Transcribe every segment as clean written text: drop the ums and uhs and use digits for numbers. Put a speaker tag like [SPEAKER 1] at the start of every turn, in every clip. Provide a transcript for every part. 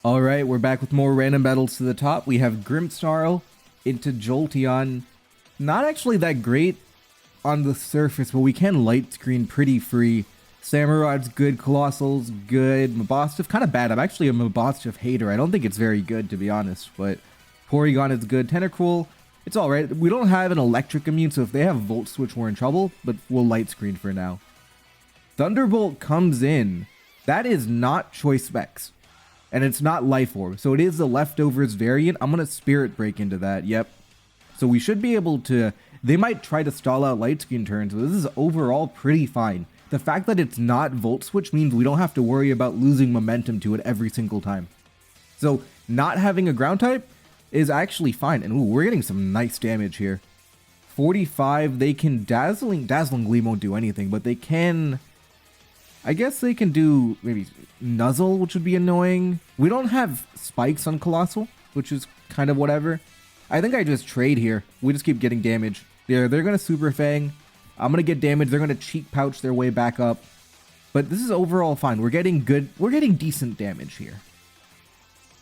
[SPEAKER 1] Alright, we're back with more random battles to the top. We have Grimmsnarl into Jolteon. Not actually that great on the surface, but we can light screen pretty free. Samurot's good, Colossal's good, Mabosstiff kind of bad. I'm actually a Mabosstiff hater. I don't think it's very good, to be honest, but Porygon is good. Tentacruel, it's alright. We don't have an electric immune, so if they have Volt Switch, we're in trouble, but we'll light screen for now. Thunderbolt comes in. That is not Choice Specs. And it's not Life Orb, so it is the Leftovers variant. I'm going to Spirit Break into that, yep. So we should be able to... They might try to stall out Light Screen turns, but this is overall pretty fine. The fact that it's not Volt Switch means we don't have to worry about losing momentum to it every single time. So not having a Ground type is actually fine. And ooh, we're getting some nice damage here. 45, they can Dazzling Gleam won't do anything, but they can... I guess they can do maybe Nuzzle, which would be annoying. We don't have spikes on Colossal, which is kind of whatever. I think I just trade here. We just keep getting damage. They're going to Super Fang. I'm going to get damage. They're going to Cheek Pouch their way back up. But this is overall fine. We're getting good. We're getting decent damage here.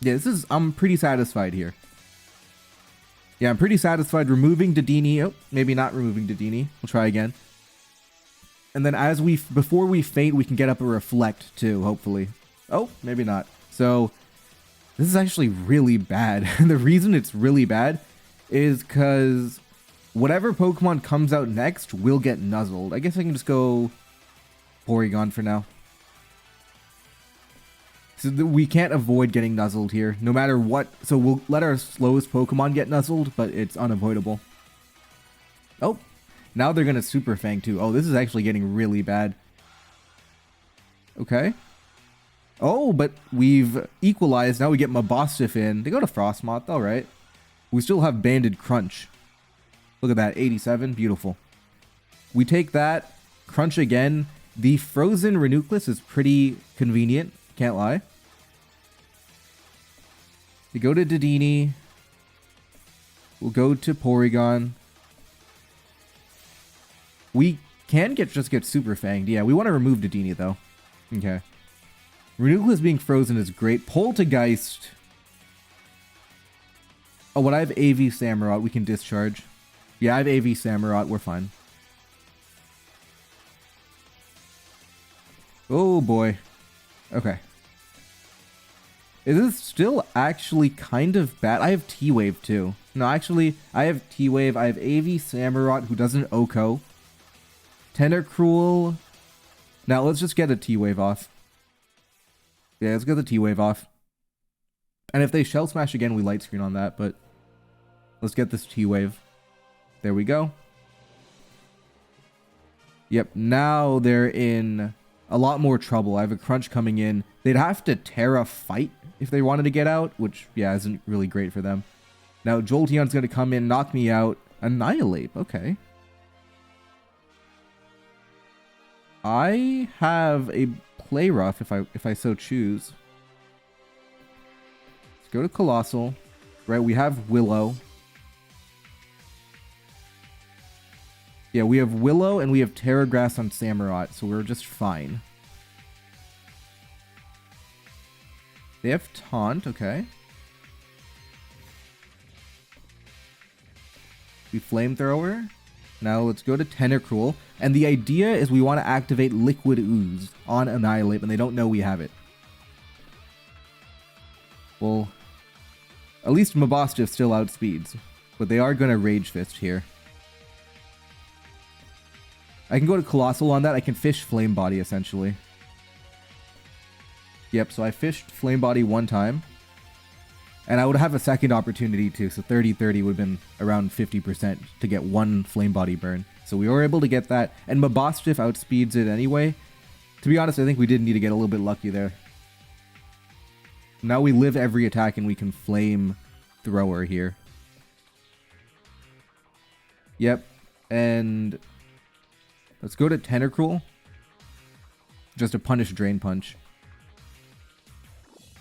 [SPEAKER 1] Yeah, I'm pretty satisfied here. Yeah, I'm pretty satisfied removing Dedenne. Oh, maybe not removing Dedenne. We'll try again. And then before we faint, we can get up a Reflect too, hopefully. Oh, maybe not. So this is actually really bad. And the reason it's really bad is because whatever Pokemon comes out next will get nuzzled. I guess I can just go Porygon for now. So we can't avoid getting nuzzled here, no matter what. So we'll let our slowest Pokemon get nuzzled, but it's unavoidable. Oh. Now they're going to Super Fang too. Oh, this is actually getting really bad. Okay. Oh, but we've equalized. Now we get Mabosstiff in. They go to Frostmoth. All right. We still have Banded Crunch. Look at that. 87. Beautiful. We take that. Crunch again. The Frozen Reuniclus is pretty convenient. Can't lie. We go to Dedenne. We'll go to Porygon. We can just get Super Fanged. Yeah, we want to remove Dedenne, though. Okay. Reuniclus being frozen is great. Poltergeist. Oh, what I have AV Samurott. We can discharge. Yeah, I have AV Samurott. We're fine. Oh, boy. Okay. Is this still actually kind of bad? I have T-Wave, too. No, actually, I have T-Wave. I have AV Samurott, who doesn't OHKO. Tentacruel. Now let's just get a T-Wave off. Yeah, let's get the T-Wave off. And if they Shell Smash again, we light screen on that, but let's get this T-Wave. There we go. Yep, now they're in a lot more trouble. I have a Crunch coming in. They'd have to Terra Fight if they wanted to get out, which, yeah, isn't really great for them. Now Jolteon's going to come in, knock me out. Annihilate, okay. I have a Play Rough if I so choose. Let's go to Colossal. Right, we have Willow. Yeah, we have Willow and we have Terra Grass on Samurott, so we're just fine. They have Taunt, okay. We Flamethrower. Now let's go to Tentacruel. And the idea is we want to activate Liquid Ooze on Annihilate, and they don't know we have it. Well, at least Mabosstiff still outspeeds. But they are going to Rage Fist here. I can go to Colossal on that. I can fish Flame Body, essentially. Yep, so I fished Flame Body one time. And I would have a second opportunity too, so 30-30 would have been around 50% to get one Flame Body burn. So we were able to get that, and Mabosstiff outspeeds it anyway. To be honest, I think we did need to get a little bit lucky there. Now we live every attack and we can Flame Thrower here. Yep, and let's go to Tentacruel. Just to punish Drain Punch.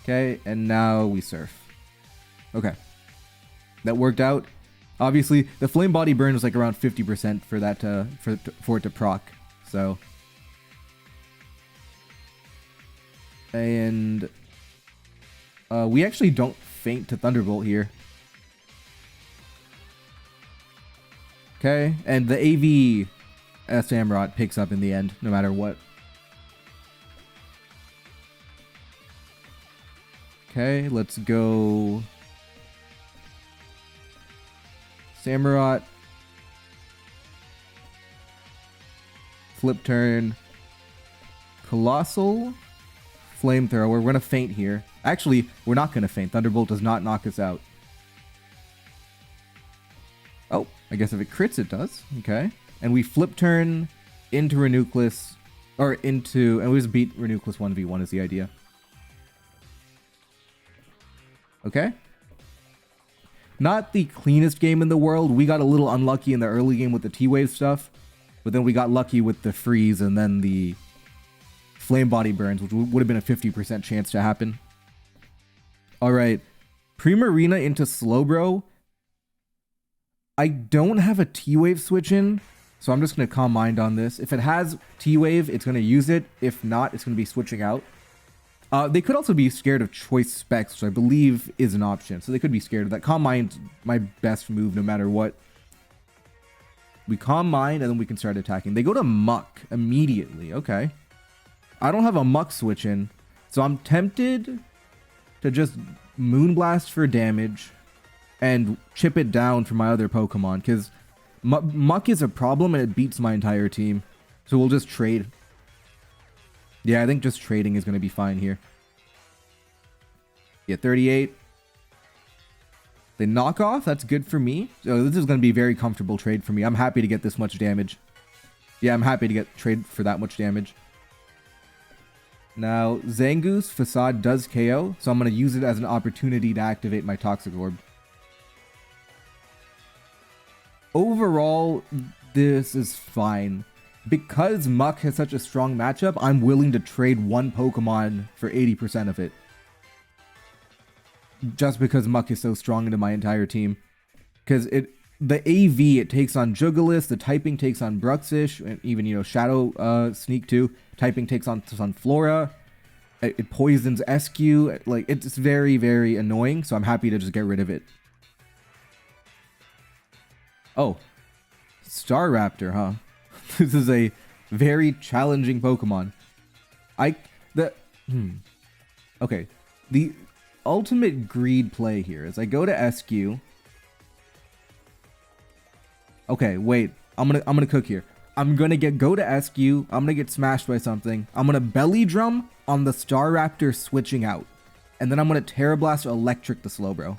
[SPEAKER 1] Okay, and now we Surf. Okay. That worked out. Obviously, the Flame Body burn was like around 50% for that for it to proc. So, and We actually don't feint to Thunderbolt here. Okay, and the AV Samurott picks up in the end, no matter what. Okay, let's go. Samurott. Flip turn. Colossal. Flamethrower. We're going to feint here. Actually, we're not going to feint. Thunderbolt does not knock us out. Oh, I guess if it crits, it does. Okay. And we flip turn into Renucleus. Or into... And we just beat Renucleus 1v1 is the idea. Okay. Not the cleanest game in the world. We got a little unlucky in the early game with the T-Wave stuff. But then we got lucky with the freeze and then the flame body burns, which would have been a 50% chance to happen. Alright. Primarina into Slowbro. I don't have a T-Wave switch in, so I'm just going to Calm Mind on this. If it has T-Wave, it's going to use it. If not, it's going to be switching out. They could also be scared of Choice Specs, which I believe is an option. So they could be scared of that. Calm Mind's my best move no matter what. We Calm Mind, and then we can start attacking. They go to Muck immediately. Okay. I don't have a Muck switch in, so I'm tempted to just Moonblast for damage and chip it down for my other Pokemon, because Muck is a problem and it beats my entire team. So we'll just trade. Yeah, I think just trading is going to be fine here. Yeah, 38. They knock off. That's good for me. So this is going to be a very comfortable trade for me. I'm happy to get this much damage. Yeah, I'm happy to get trade for that much damage. Now, Zangoose Facade does KO, so I'm going to use it as an opportunity to activate my Toxic Orb. Overall, this is fine. Because Muck has such a strong matchup, I'm willing to trade one Pokemon for 80% of it. Just because Muck is so strong into my entire team. Because the AV, it takes on Jugulis, the typing takes on Bruxish, and even, you know, Shadow Sneak too. Typing takes on Sunflora. It poisons Eiscue. Like, it's very, very annoying, so I'm happy to just get rid of it. Oh. Staraptor, huh? This is a very challenging Pokemon. Okay. The ultimate greed play here is I go to Eiscue. Okay, wait. I'm gonna cook here. I'm gonna go to Eiscue. I'm gonna get smashed by something. I'm gonna Belly Drum on the Staraptor switching out. And then I'm gonna Terra Blast Electric the Slowbro.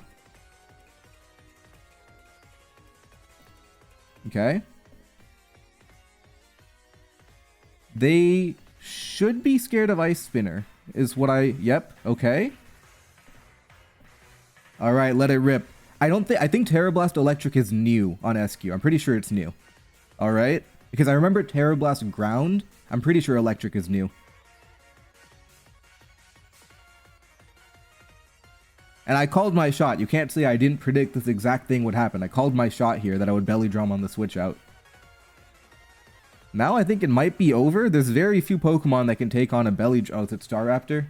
[SPEAKER 1] Okay. They should be scared of Ice Spinner, is what I... Yep, okay. Alright, let it rip. I think Terra Blast Electric is new on Eiscue. I'm pretty sure it's new. Alright? Because I remember Terra Blast Ground. I'm pretty sure Electric is new. And I called my shot. You can't say I didn't predict this exact thing would happen. I called my shot here that I would Belly Drum on the switch out. Now I think it might be over. There's very few Pokemon that can take on a Belly... Oh, is it Staraptor?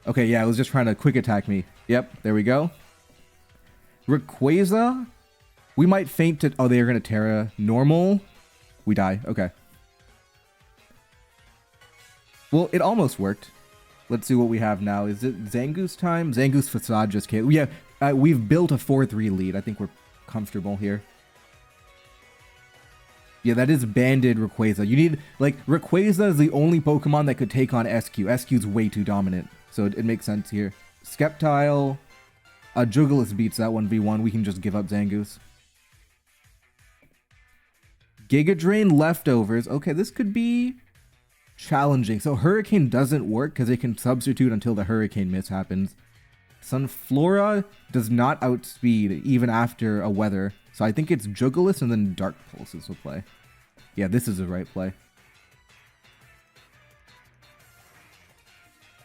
[SPEAKER 1] Okay, yeah, it was just trying to quick attack me. Yep, there we go. Rayquaza? We might feint to... Oh, they are going to Terra normal. We die. Okay. Well, it almost worked. Let's see what we have now. Is it Zangoose time? Zangoose Facade just came. Yeah, we've built a 4-3 lead. I think we're comfortable here. Yeah, that is Banded Rayquaza. You need... Like, Rayquaza is the only Pokemon that could take on Eiscue. Eiscue's way too dominant. So it makes sense here. Sceptile. Jugulis beats that 1v1. We can just give up Zangoose. Giga Drain leftovers. Okay, this could be challenging. So Hurricane doesn't work because it can substitute until the Hurricane miss happens. Sunflora does not outspeed even after a weather. So I think it's Jugulis and then Dark Pulses will play. Yeah, this is the right play.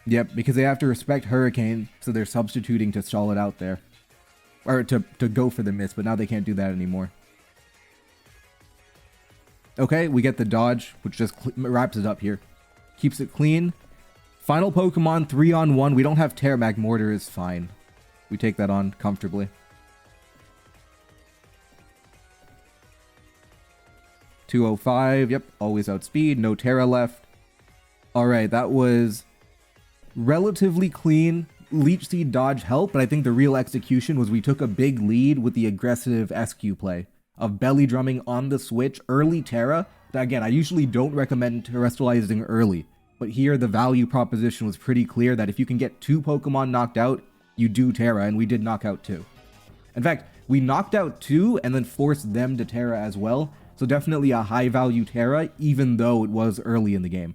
[SPEAKER 1] Yep, because they have to respect Hurricane, so they're substituting to stall it out there. Or to go for the miss, but now they can't do that anymore. Okay, we get the dodge, which just wraps it up here. Keeps it clean. Final Pokemon, 3-on-1. We don't have Terra. Magmortar is fine. We take that on comfortably. 205. Yep, always outspeed. No Terra left. Alright, that was relatively clean. Leech Seed dodge helped, but I think the real execution was we took a big lead with the aggressive Eiscue play of belly drumming on the switch, early Terra. Again, I usually don't recommend terrestrializing early, but here the value proposition was pretty clear that if you can get 2 Pokemon knocked out, you do Terra, and we did knock out 2. In fact, we knocked out 2 and then forced them to Terra as well, so definitely a high value Terra, even though it was early in the game.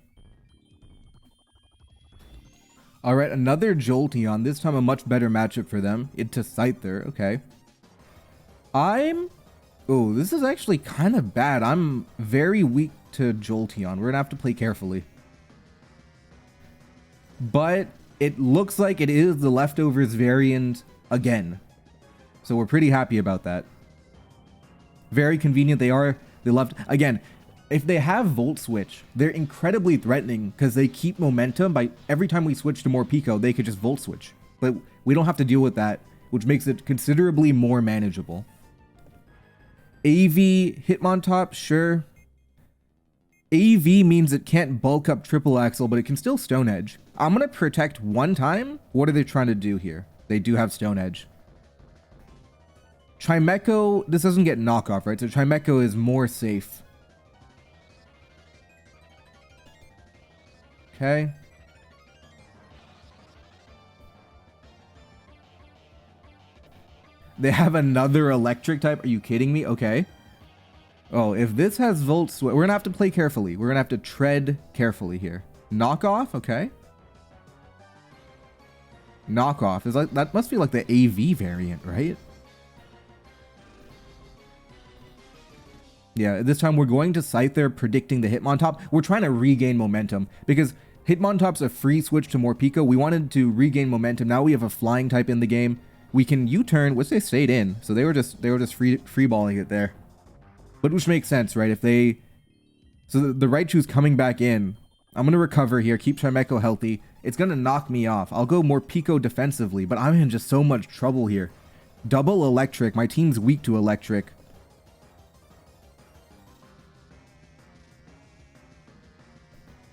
[SPEAKER 1] Alright, another Jolteon, this time a much better matchup for them. Into Scyther, okay. Oh, this is actually kind of bad. I'm very weak to Jolteon. We're gonna have to play carefully. But it looks like it is the Leftovers variant again. So we're pretty happy about that. Very convenient. They left again. If they have Volt Switch, they're incredibly threatening because they keep momentum by every time we switch to more Pico, they could just Volt Switch. But we don't have to deal with that, which makes it considerably more manageable. AV Hitmontop, sure. AV means it can't bulk up Triple Axle, but it can still Stone Edge. I'm going to protect one time. What are they trying to do here? They do have Stone Edge. Chimecho, this doesn't get knockoff, right? So Chimecho is more safe. Okay. They have another electric type. Are you kidding me? Okay. Oh, if this has Volt Switch, we're gonna have to play carefully. We're gonna have to tread carefully here. Knockoff, okay. Knockoff is like that must be like the AV variant, right? Yeah, this time we're going to Scyther, predicting the Hitmontop. We're trying to regain momentum because Hitmontop's a free switch to Morpeko. We wanted to regain momentum. Now we have a flying type in the game. We can U-turn, which they stayed in, so they were just free-balling it there. But which makes sense, right? If they... So the Raichu's coming back in. I'm going to recover here, keep Chimecho healthy. It's going to knock me off. I'll go Morpeko defensively, but I'm in just so much trouble here. Double electric. My team's weak to electric.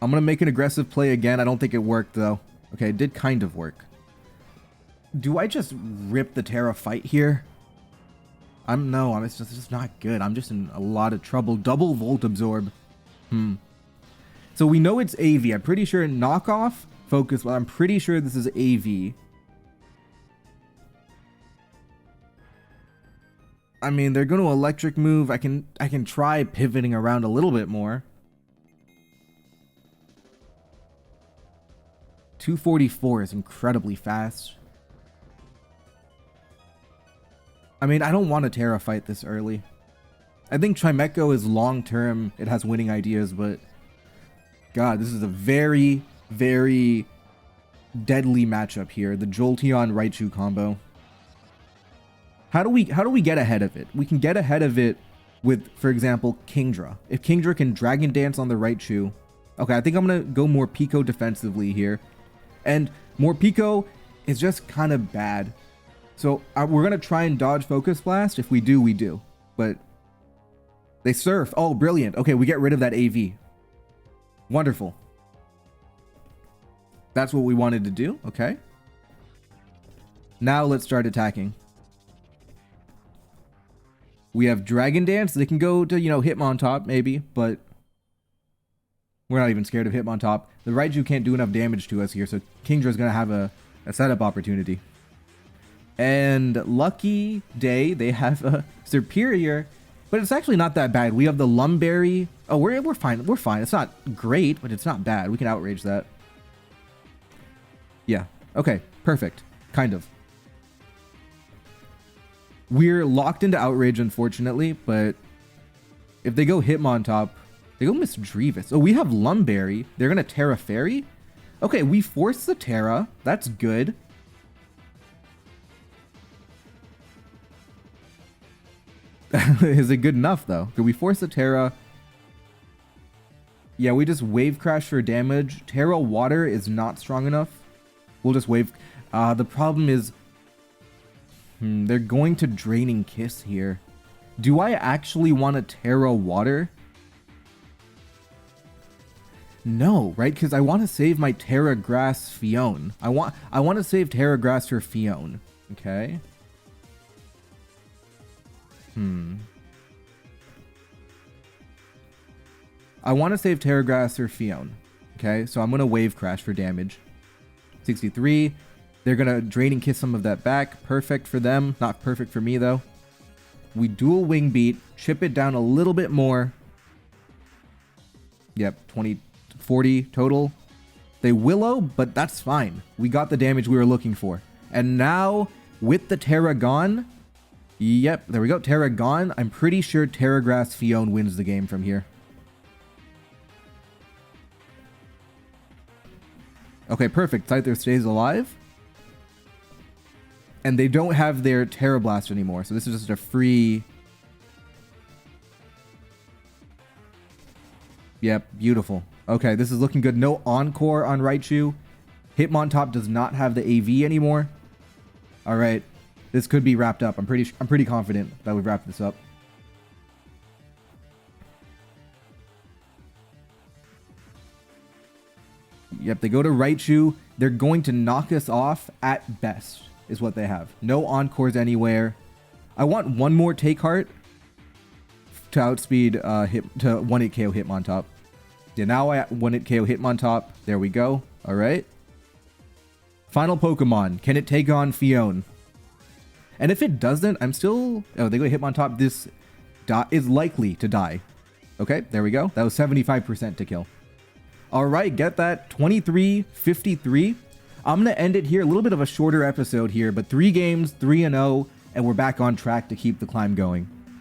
[SPEAKER 1] I'm going to make an aggressive play again. I don't think it worked, though. Okay, it did kind of work. Do I just rip the Terra fight here? It's just not good. I'm just in a lot of trouble. Double Volt Absorb. So we know it's AV. I'm pretty sure knockoff, focus, but I'm pretty sure this is AV. I mean, they're going to electric move. I can try pivoting around a little bit more. 244 is incredibly fast. I mean, I don't want to Terra fight this early. I think Chimecho is long-term. It has winning ideas, but... God, this is a very, very deadly matchup here. The Jolteon-Raichu combo. How do we get ahead of it? We can get ahead of it with, for example, Kingdra. If Kingdra can Dragon Dance on the Raichu... Okay, I think I'm going to go Morpeko defensively here. And Morpeko is just kind of bad. So we're going to try and dodge Focus Blast. If we do, we do. But they surf. Oh, brilliant. Okay, we get rid of that AV. Wonderful. That's what we wanted to do. Okay. Now let's start attacking. We have Dragon Dance. They can go to, Hitmontop maybe, but we're not even scared of Hitmontop. The Raichu can't do enough damage to us here, so Kingdra's going to have a setup opportunity. And lucky day, they have a Superior, but it's actually not that bad. We have the Lumberry. Oh, we're fine. We're fine. It's not great, but it's not bad. We can outrage that. Yeah. Okay. Perfect. Kind of. We're locked into outrage, unfortunately, but if they go Hitmontop, they go Misdreavus. Oh, we have Lumberry. They're going to Terra Fairy? Okay, we force the Terra. That's good. Is it good enough, though? Could we force the Terra? Yeah, we just wave crash for damage. Terra Water is not strong enough. We'll just wave. The problem is, they're going to Draining Kiss here. Do I actually want a Terra Water? No, right? Because I want to save my Terra Grass Fione. I want to save Terra Grass for Fione. Okay. I want to save Terra Grass or Fione. Okay, so I'm going to Wave Crash for damage. 63. They're going to Draining Kiss some of that back. Perfect for them. Not perfect for me, though. We dual Wing Beat. Chip it down a little bit more. Yep, 20, 40 total. They Willow, but that's fine. We got the damage we were looking for. And now, with the Terra gone... Yep, there we go. Terra gone. I'm pretty sure Terra Grass Fione wins the game from here. Okay, perfect. Scyther stays alive. And they don't have their Terra Blast anymore, so this is just a free... Yep, beautiful. Okay, this is looking good. No Encore on Raichu. Hitmontop does not have the AV anymore. All right, this could be wrapped up. I'm pretty confident that we've wrapped this up. Yep, they go to Raichu. They're going to knock us off at best, is what they have. No Encores anywhere. I want one more Take Heart to outspeed to 1-hit KO Hitmontop. Yeah, now I 1-hit KO Hitmontop. There we go. All right. Final Pokemon. Can it take on Fione? And if it doesn't, I'm still... Oh, they go Hitmontop. This is likely to die. Okay, there we go. That was 75% to kill. All right, get that. 23-53. I'm going to end it here. A little bit of a shorter episode here, but 3 games, 3-0, and we're back on track to keep the climb going.